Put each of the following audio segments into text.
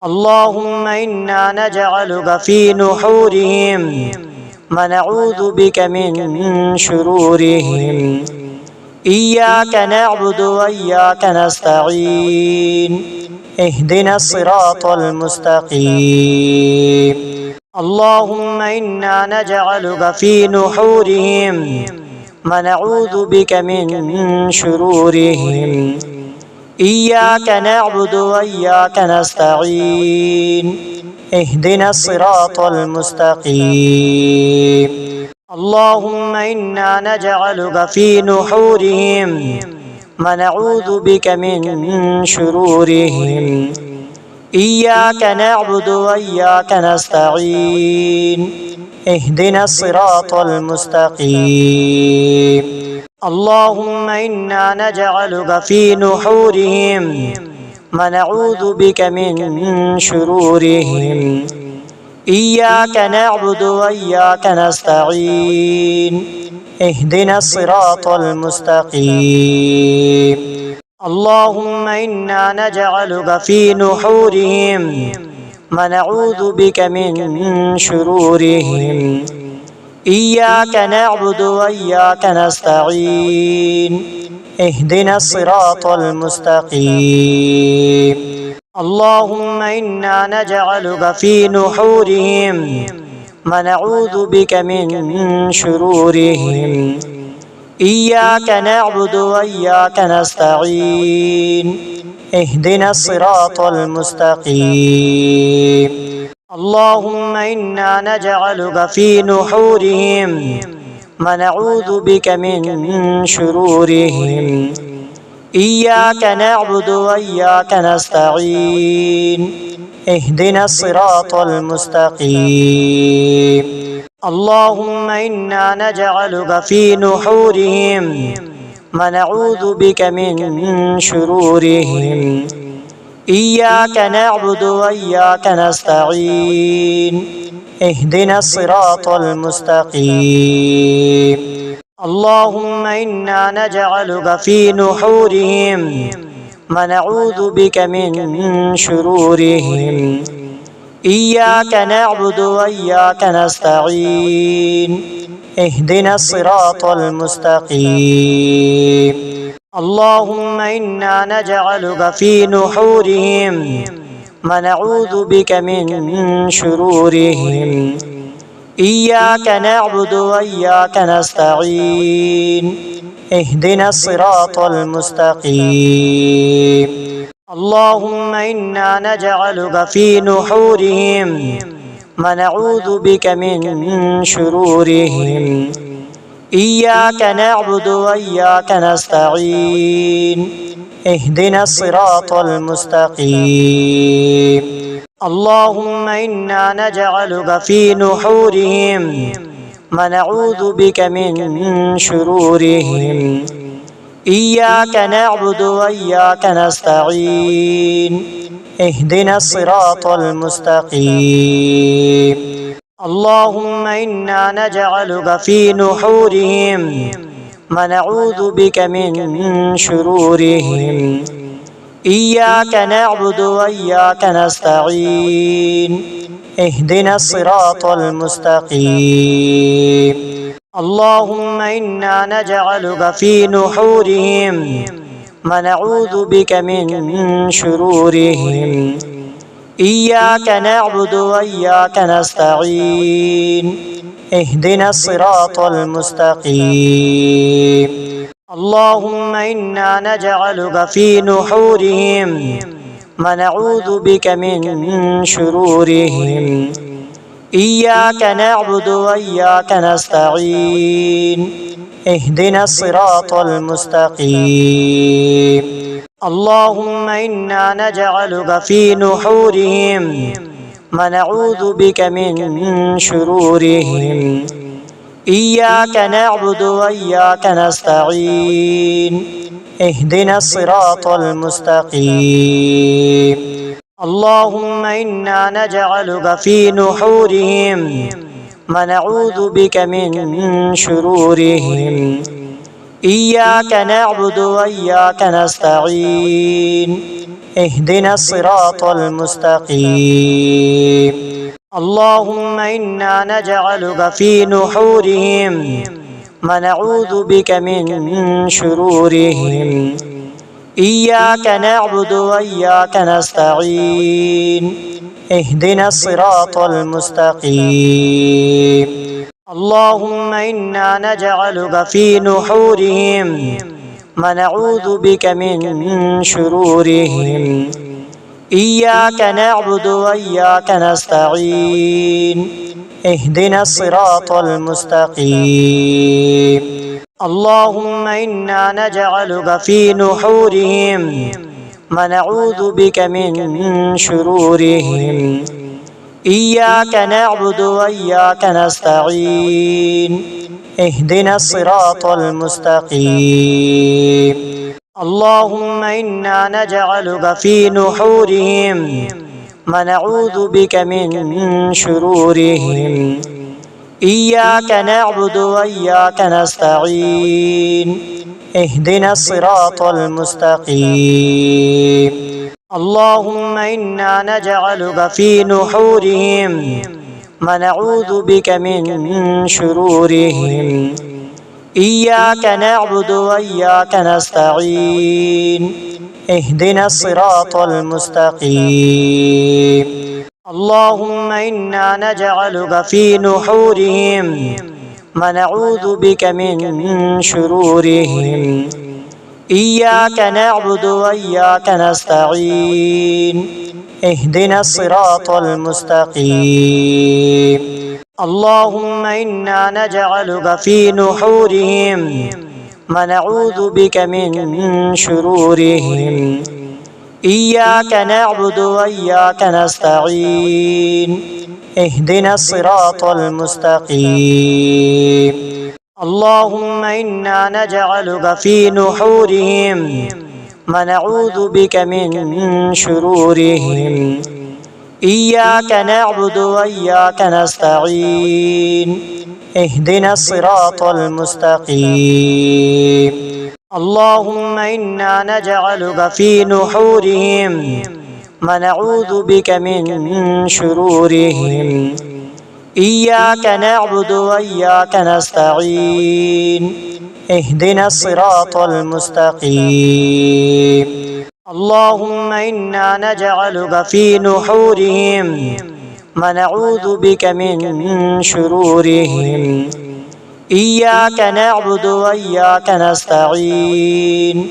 اللهم إنا نجعلك في نحورهم ونعوذ بك من شرورهم. إياك نعبد وإياك نستعين. اهدنا الصراط المستقيم. اللهم إنا نجعلك في نحورهم ونعوذ بك من شرورهم. إياك نعبد وإياك نستعين. اهدنا الصراط المستقيم. اللهم إنا نجعلك في نحورهم ونعوذ بك من شرورهم. إياك نعبد وإياك نستعين. اهدنا الصراط المستقيم. اللهم إنا نجعلك في نحورهم ونعوذ بك من شرورهم. إياك نعبد وإياك نستعين. اهدنا الصراط المستقيم. اللهم إنا نجعلك في نحورهم ونعوذ بك من شرورهم. إياك نعبد وإياك نستعين. اهدنا الصراط المستقيم. اللهم إنا نجعلك في نحورهم ونعوذ بك من شرورهم. إياك نعبد وإياك نستعين. اهدنا الصراط المستقيم. اللهم إنا نجعلك في نحورهم ونعوذ بك من شرورهم. إياك نعبد وإياك نستعين. اهدنا الصراط المستقيم. اللهم إنا نجعلك في نحورهم ونعوذ بك من شرورهم. إياك نعبد وإياك نستعين. اهدنا الصراط المستقيم. اللهم إنا نجعلك في نحورهم ونعوذ بك من شرورهم. إياك نعبد وإياك نستعين. اهدنا الصراط المستقيم. اللهم إنا نجعلك في نحورهم ونعوذ بك من شرورهم. إياك نعبد وإياك نستعين. اهدنا الصراط المستقيم. اللهم إنا نجعلك في نحورهم ونعوذ بك من شرورهم. إياك نعبد وإياك نستعين. اهدنا الصراط المستقيم. اللهم إنا نجعلك في نحورهم ونعوذ بك من شرورهم. إياك نعبد وإياك نستعين. اهدنا الصراط المستقيم. اللهم إنا نجعلك في نحورهم ونعوذ بك من شرورهم. إياك نعبد وإياك نستعين. اهدنا الصراط المستقيم. اللهم إنا نجعلك في نحورهم ونعوذ بك من شرورهم. إياك نعبد وإياك نستعين. اهدنا الصراط المستقيم. اللهم إنا نجعلك في نحورهم ونعوذ بك من شرورهم. إياك نعبد وإياك نستعين. اهدنا الصراط المستقيم. اللهم إنا نجعلك في نحورهم ونعوذ بك من شرورهم. إياك نعبد وإياك نستعين. اهدنا الصراط المستقيم. اللهم إنا نجعلك في نحورهم ونعوذ بك من شرورهم. إياك نعبد وإياك نستعين اهدنا الصراط المستقيم اللهم إنا نجعلك في نحورهم ونعوذ بك من شرورهم إياك نعبد وإياك نستعين اهدنا الصراط المستقيم اللهم إنا نجعلك في نحورهم ونعوذ بك من شرورهم إياك نعبد وإياك نستعين اهدنا الصراط المستقيم اللهم إنا نجعلك في نحورهم ونعوذ بك من شرورهم إياك نعبد وإياك نستعين اهدنا الصراط المستقيم اللهم إنا نجعلك في نحورهم ونعوذ بك من شرورهم إياك نعبد وإياك نستعين اهدنا الصراط المستقيم اللهم إنا نجعلك في نحورهم ونعوذ بك من شرورهم إياك نعبد وإياك نستعين اهدنا الصراط المستقيم اللهم إنا نجعلك في نحورهم ونعوذ بك من شرورهم إياك نعبد وإياك نستعين اهدنا الصراط المستقيم اللهم إنا نجعلك في نحورهم ونعوذ بك من شرورهم إياك نعبد وإياك نستعين اهدنا الصراط المستقيم اللهم إنا نجعلك في نحورهم ونعوذ بك من شرورهم إياك نعبد وإياك نستعين اهدنا الصراط المستقيم اللهم إنا نجعلك في نحورهم ونعوذ بك من شرورهم إياك نعبد وإياك نستعين اهدنا الصراط المستقيم اللهم إنا نجعلك في نحورهم ونعوذ بك من شرورهم إياك نعبد وإياك نستعين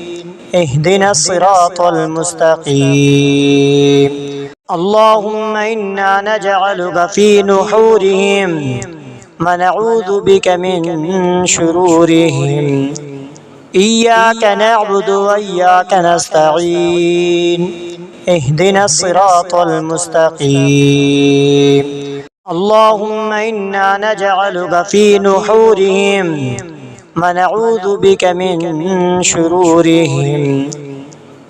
اهدنا الصراط المستقيم اللهم إنا نجعلك في نحورهم ونعوذ بك من شرورهم إياك نعبد وإياك نستعين اهدنا الصراط المستقيم اللهم إنا نجعلك في نحورهم ونعوذ بك من شرورهم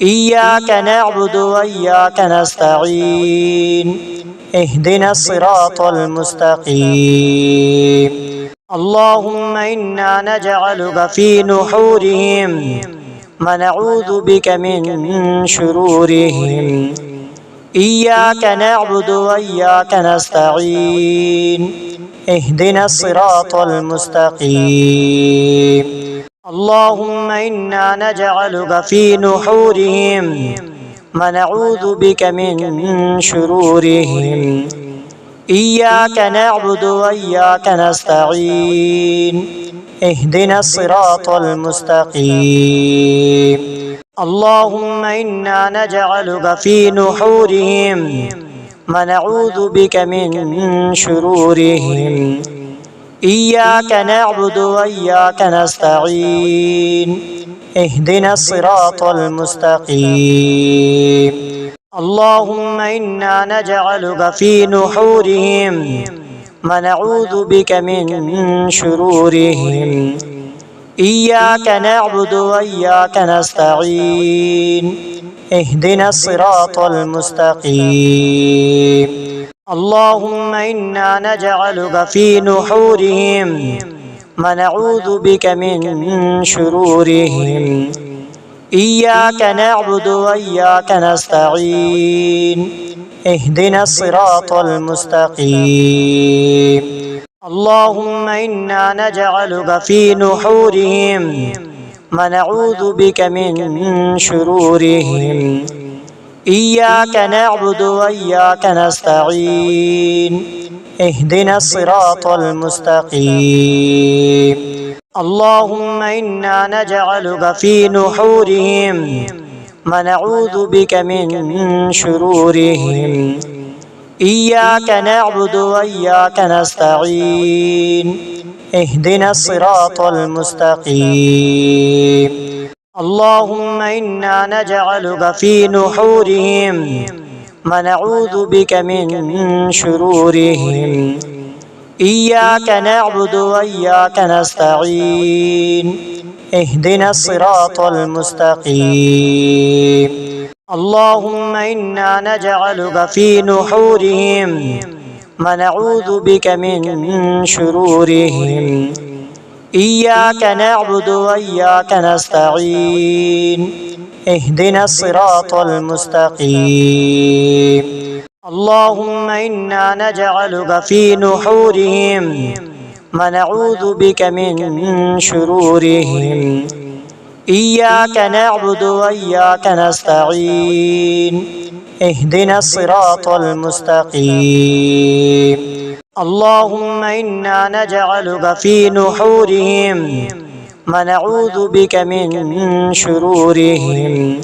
إياك نعبد وإياك نستعين اهدنا الصراط المستقيم اللهم إنا نجعلك في نحورهم ونعوذ بك من شرورهم إياك نعبد وإياك نستعين اهدنا الصراط المستقيم اللهم إنا نجعلك في نحورهم ونعوذ بك من شرورهم إياك نعبد وإياك نستعين اهدنا الصراط المستقيم اللهم إنا نجعلك في نحورهم ونعوذ بك من شرورهم إياك نعبد وإياك نستعين اهدنا الصراط المستقيم اللهم إنا نجعلك في نحورهم ونعوذ بك من شرورهم إياك نعبد وإياك نستعين اهدنا الصراط المستقيم اللهم إنا نجعلك في نحورهم ونعوذ بك من شرورهم. إياك نعبد وإياك نستعين. اهدنا الصراط المستقيم. اللهم إنا نجعلك في نحورهم ونعوذ بك من شرورهم. إياك نعبد وإياك نستعين. اهدنا الصراط المستقيم. اللهم إنا نجعلك في نحورهم ونعوذ بك من شرورهم. إياك نعبد وإياك نستعين. اهدنا الصراط المستقيم. اللهم إنا نجعلك في نحورهم ونعوذ بك من شرورهم. إياك نعبد وإياك نستعين. اهدنا الصراط المستقيم. اللهم إنا نجعلك في نحورهم ونعوذ بك من شرورهم. إياك نعبد وإياك نستعين. اهدنا الصراط المستقيم. اللهم إنا نجعلك في نحورهم ونعوذ بك من شرورهم. إياك نعبد وإياك نستعين. اهدنا الصراط المستقيم. اللهم إنا نجعلك في نحورهم ونعوذ بك من شرورهم.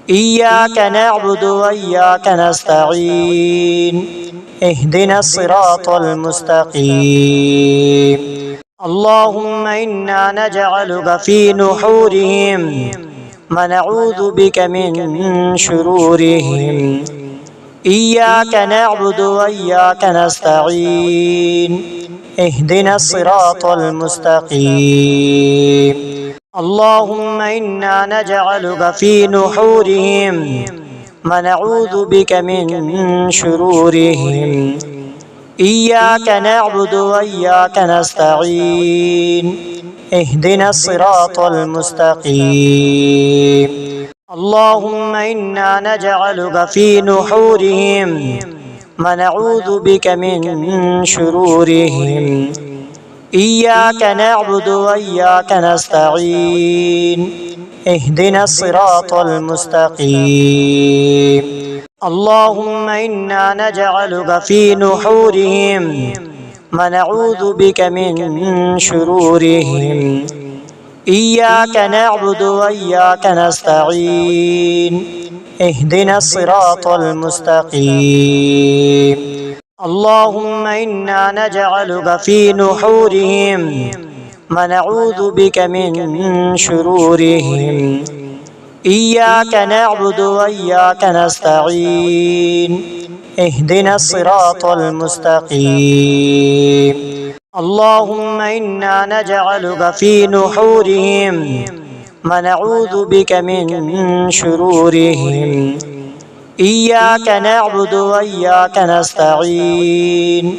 إياك نعبد وإياك نستعين. اهدنا الصراط المستقيم. اللهم إنا نجعلك في نحورهم ونعوذ بك من شرورهم. إياك نعبد وإياك نستعين. اهدنا الصراط المستقيم. اللهم إنا نجعلك في نحورهم ونعوذ بك من شرورهم. إياك نعبد وإياك نستعين. اهدنا الصراط المستقيم. اللهم إنا نجعلك في نحورهم ونعوذ بك من شرورهم. إياك نعبد وإياك نستعين. اهدنا الصراط المستقيم. اللهم إنا نجعلك في نحورهم ونعوذ بك من شرورهم. إياك نعبد وإياك نستعين. اهدنا الصراط المستقيم. اللهم إنا نجعلك في نحورهم ونعوذ بك من شرورهم. إياك نعبد وإياك نستعين. اهدنا الصراط المستقيم. اللهم إنا نجعلك في نحورهم ونعوذ بك من شرورهم. إياك نعبد وإياك نستعين.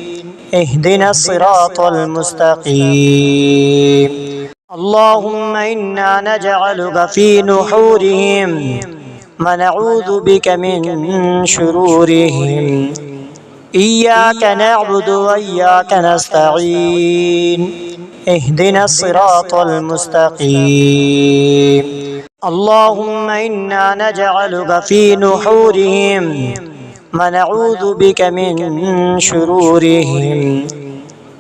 اهدنا الصراط المستقيم. اللهم إنا نجعلك في نحورهم ونعوذ بك من شرورهم. إياك نعبد وإياك نستعين. اهدنا الصراط المستقيم. اللهم إنا نجعلك في نحورهم ونعوذ بك من شرورهم.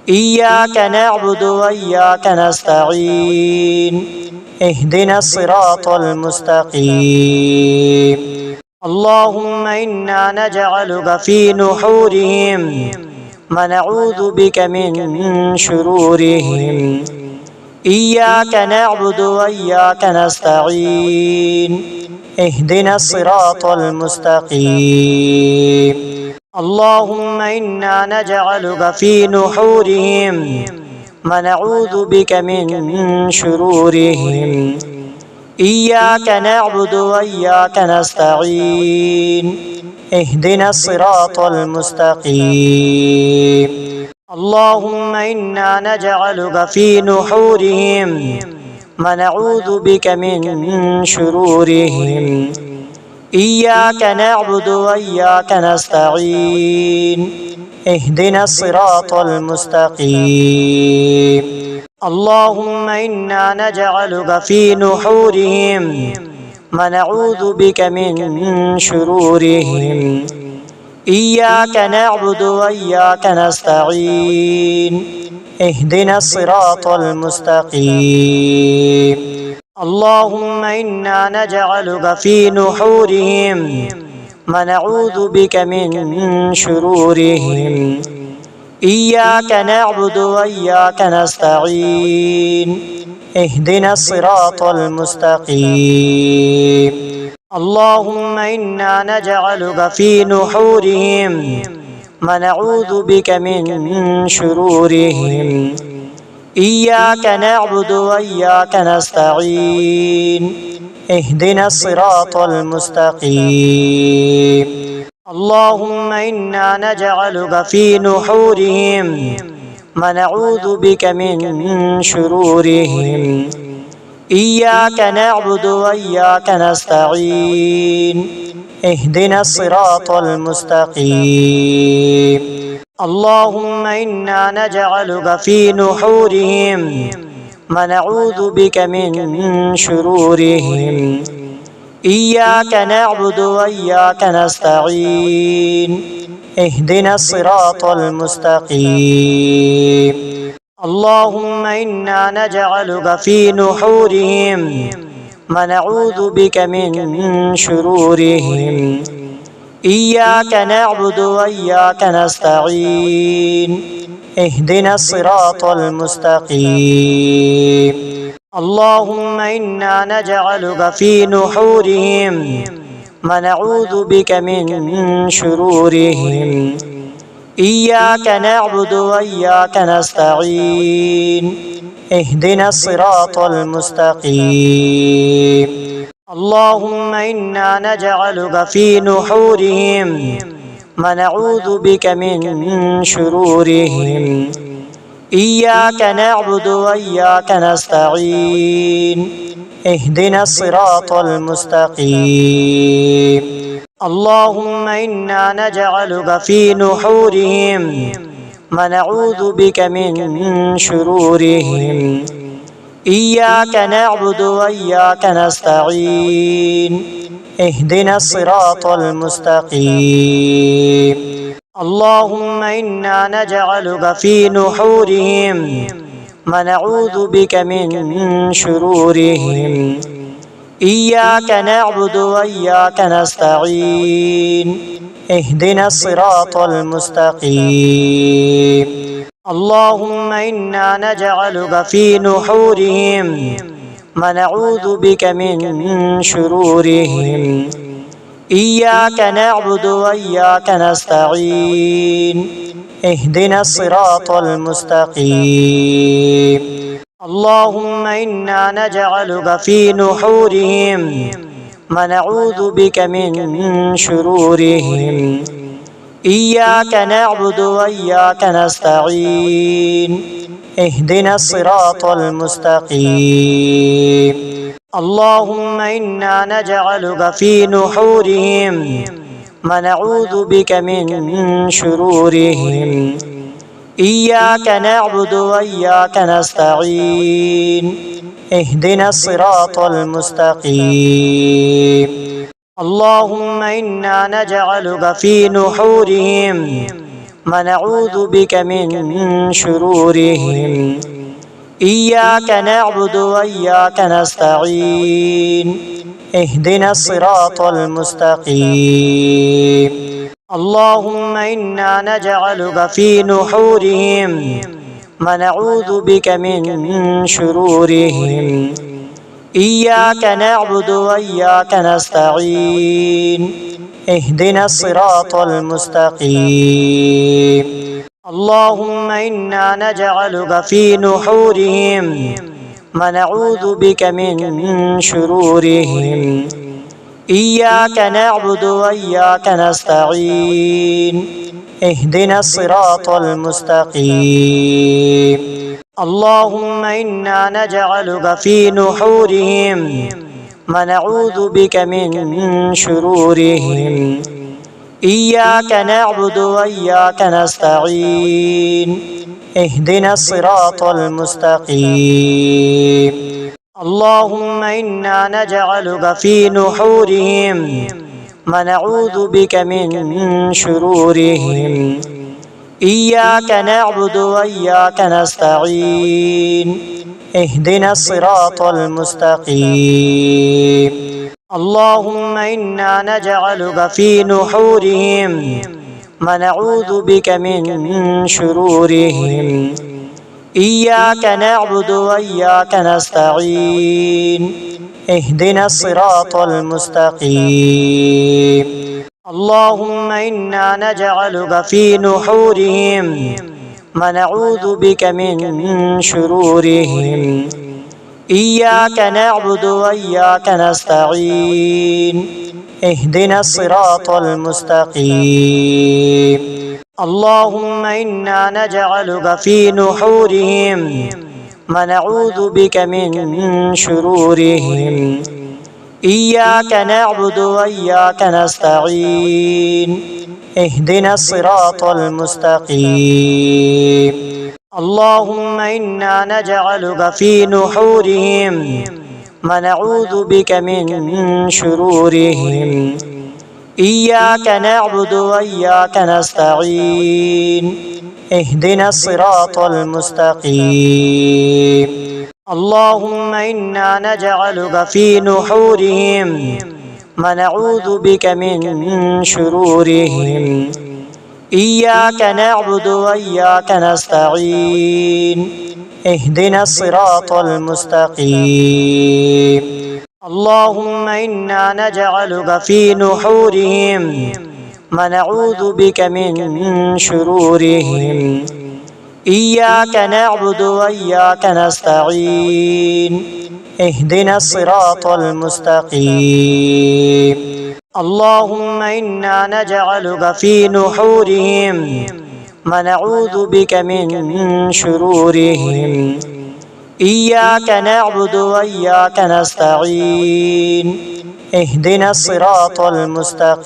إياك نعبد وإياك نستعين. اهدنا الصراط المستقيم. اللهم إنا نجعلك في نحورهم ونعوذ بك من شرورهم. إياك نعبد وإياك نستعين. اهدنا الصراط المستقيم. اللهم إنا نجعلك في نحورهم ونعوذ بك من شرورهم. إياك نعبد وإياك نستعين. اهدنا الصراط المستقيم. اللهم إنا نجعلك في نحورهم ونعوذ بك من شرورهم. إياك نعبد وإياك نستعين. اهدنا الصراط المستقيم. اللهم إنا نجعلك في نحورهم ونعوذ بك من شرورهم. إياك نعبد وإياك نستعين. اهدنا الصراط المستقيم. اللهم إنا نجعلك في نحورهم ونعوذ بك من شرورهم. إياك نعبد وإياك نستعين. اهدنا الصراط المستقيم. اللهم إنا نجعلك في نحورهم ونعوذ بك من شرورهم. إياك نعبد وإياك نستعين. اهدنا الصراط المستقيم. اللهم إنا نجعلك في نحورهم ونعوذ بك من شرورهم. إياك نعبد وإياك نستعين. اهدنا الصراط المستقيم. اللهم إنا نجعلك في نحورهم ونعوذ بك من شرورهم. إياك نعبد وإياك نستعين. اهدنا الصراط المستقيم. اللهم إنا نجعلك في نحورهم ونعوذ بك من شرورهم. إياك نعبد وإياك نستعين. اهدنا الصراط المستقيم. اللهم إنا نجعلك في نحورهم ونعوذ بك من شرورهم. إياك نعبد وإياك نستعين. اهدنا الصراط المستقيم. اللهم إنا نجعلك في نحورهم ونعوذ بك من شرورهم. إياك نعبد وإياك نستعين. اهدنا الصراط المستقيم. اللهم إنا نجعلك في نحورهم ونعوذ بك من شرورهم. إياك نعبد وإياك نستعين. اهدنا الصراط المستقيم. اللهم إنا نجعلك في نحورهم ونعوذ بك من شرورهم. إياك نعبد وإياك نستعين. اهدنا الصراط المستقيم. اللهم إنا نجعلك في نحورهم ونعوذ بك من شرورهم. إياك نعبد وإياك نستعين. اهدنا الصراط المستقيم. اللهم إنا نجعلك في نحورهم ونعوذ بك من شرورهم. إياك نعبد وإياك نستعين. اهدنا الصراط المستقيم. اللهم إنا نجعلك في نحورهم ونعوذ بك من شرورهم. إياك نعبد وإياك نستعين. اهدنا الصراط المستقيم. اللهم إنا نجعلك في نحورهم ونعوذ بك من شرورهم. إياك نعبد وإياك نستعين. اهدنا الصراط المستقيم. اللهم إنا نجعلك في نحورهم ونعوذ بك من شرورهم. إياك نعبد وإياك نستعين. اهدنا الصراط المستقيم. اللهم إنا نجعلك في نحورهم ونعوذ بك من شرورهم. إياك نعبد وإياك نستعين. اهدنا الصراط المستقيم. اللهم إنا نجعلك في نحورهم ونعوذ بك من شرورهم. إياك نعبد وإياك نستعين. اهدنا الصراط المستقيم. اللهم إنا نجعلك في نحورهم ونعوذ بك من شرورهم. إياك نعبد وإياك نستعين. اهدنا الصراط المستقيم. اللهم إنا نجعلك في نحورهم ونعوذ بك من شرورهم. إياك نعبد وإياك نستعين. اهدنا الصراط المستقيم. اللهم إنا نجعلك في نحورهم ونعوذ بك من شرورهم. إياك نعبد وإياك نستعين. اهدنا الصراط المستقيم. اللهم إنا نجعلك في نحورهم ونعوذ بك من شرورهم. إياك نعبد وإياك نستعين. اهدنا الصراط المستقيم. اللهم إنا نجعلك في نحورهم ونعوذ بك من شرورهم. إياك نعبد وإياك نستعين. اهدنا الصراط المستقيم. اللهم إنا نجعلك في نحورهم ونعوذ بك من شرورهم. إياك نعبد وإياك نستعين. اهدنا الصراط المستقيم. اللهم إنا نجعلك في نحورهم ونعوذ بك من شرورهم. إياك نعبد وإياك نستعين. اهدنا الصراط المستقيم. اللهم إنا نجعلك في نحورهم ونعوذ بك من شرورهم. إياك نعبد وإياك نستعين. اهدنا الصراط المستقيم.